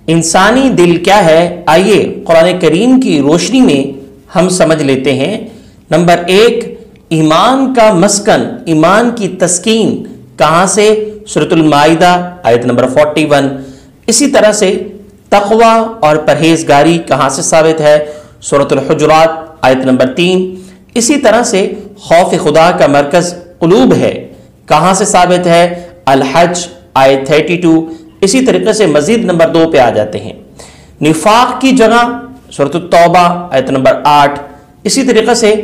انسانی دل کیا ہے؟ آئیے قرآن کریم کی روشنی میں ہم سمجھ لیتے ہیں۔ نمبر 1، ایمان کا مسکن، ایمان کی تسکین کہاں سے؟ سورۃ المائدہ آیت نمبر 41۔ اسی طرح سے تقوی اور پرہیزگاری کہاں سے ثابت ہے؟ سورۃ الحجرات آیت نمبر 3۔ اسی طرح سے خوف خدا کا مرکز قلوب ہے، کہاں سے ثابت ہے؟ الحج آیت 32۔ اسی طریقے سے مزید نمبر 2 پہ آ جاتے ہیں۔ نفاق کی جگہ سورۃ التوبہ آیت نمبر 8۔ اسی طریقے سے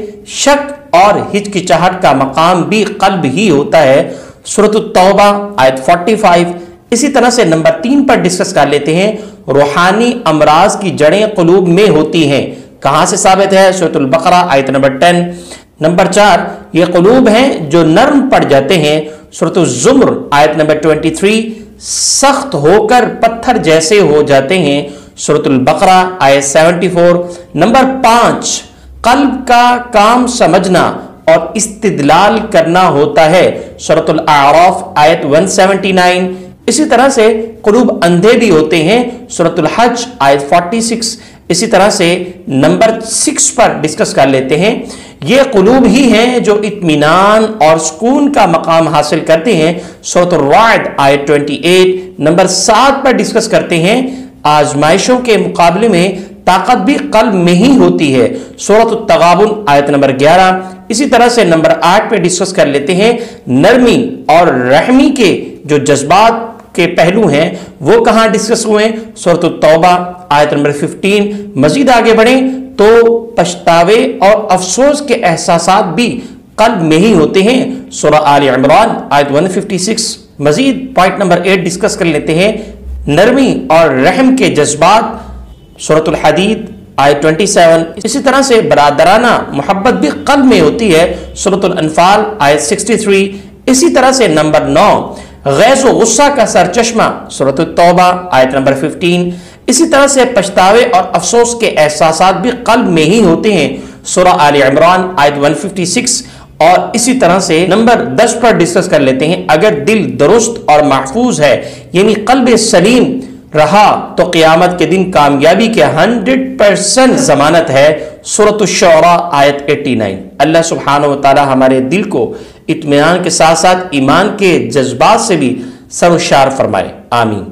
شک اور ہچکچاہٹ کا مقام بھی قلب ہی ہوتا ہے، سورۃ التوبہ آیت 45۔ اسی طرح سے نمبر 3 پر ڈسکس کر لیتے ہیں، روحانی امراض کی جڑیں قلوب میں ہوتی ہیں، کہاں سے ثابت ہے؟ سورۃ البقرہ آیت نمبر 10۔ نمبر 4، یہ قلوب ہیں جو نرم پڑ جاتے ہیں، سورۃ الزمر آیت نمبر 23۔ سخت ہو کر پتھر جیسے ہو جاتے ہیں، سورۃ البقرہ آیت 74۔ نمبر 5، قلب کا کام سمجھنا اور استدلال کرنا ہوتا ہے، سورۃ الاعراف آیت 179۔ اسی طرح سے قلوب اندھے بھی ہوتے ہیں، سورۃ الحج آیت 46۔ اسی طرح سے نمبر 6 پر ڈسکس کر لیتے ہیں، یہ قلوب ہی ہیں جو اطمینان اور سکون کا مقام حاصل کرتے ہیں، سورۃ الرعد آیت 28۔ نمبر 7 پر ڈسکس کرتے ہیں، آزمائشوں کے مقابلے میں طاقت بھی قلب میں ہی ہوتی ہے، سورۃ التغابن آیت نمبر 11۔ اسی طرح سے نمبر 8 پہ ڈسکس کر لیتے ہیں، نرمی اور رحمی کے جو جذبات کے پہلو ہیں وہ کہاں ڈسکس ہوئے؟ سورۃ التوبہ آیت نمبر 15۔ مزید آگے بڑھیں تو پچھتاوے اور افسوس کے احساسات بھی قلب میں ہی ہوتے ہیں، سورہ آل عمران آیت 156۔ مزید پوائنٹ نمبر 8 ڈسکس کر لیتے ہیں، نرمی اور رحم کے جذبات، سورۃ الحدید آیت 27۔ اسی طرح سے برادرانہ محبت بھی قلب میں ہوتی ہے، سورۃ الانفال آیت 63۔ اسی طرح سے نمبر 9، غیظ و غصہ کا سرچشمہ، سورۃ التوبہ آیت نمبر 15۔ اسی طرح سے پچھتاوے اور افسوس کے احساسات بھی قلب میں ہی ہوتے ہیں، سورہ آل عمران آیت 156۔ اور اسی طرح سے نمبر 10 پر ڈسکس کر لیتے ہیں، اگر دل درست اور محفوظ ہے یعنی قلب سلیم رہا تو قیامت کے دن کامیابی کے 100% ضمانت ہے، سورۃ الشعراء آیت 89۔ اللہ سبحانہ و تعالی ہمارے دل کو اطمینان کے ساتھ ساتھ ایمان کے جذبات سے بھی سرشار فرمائے، آمین۔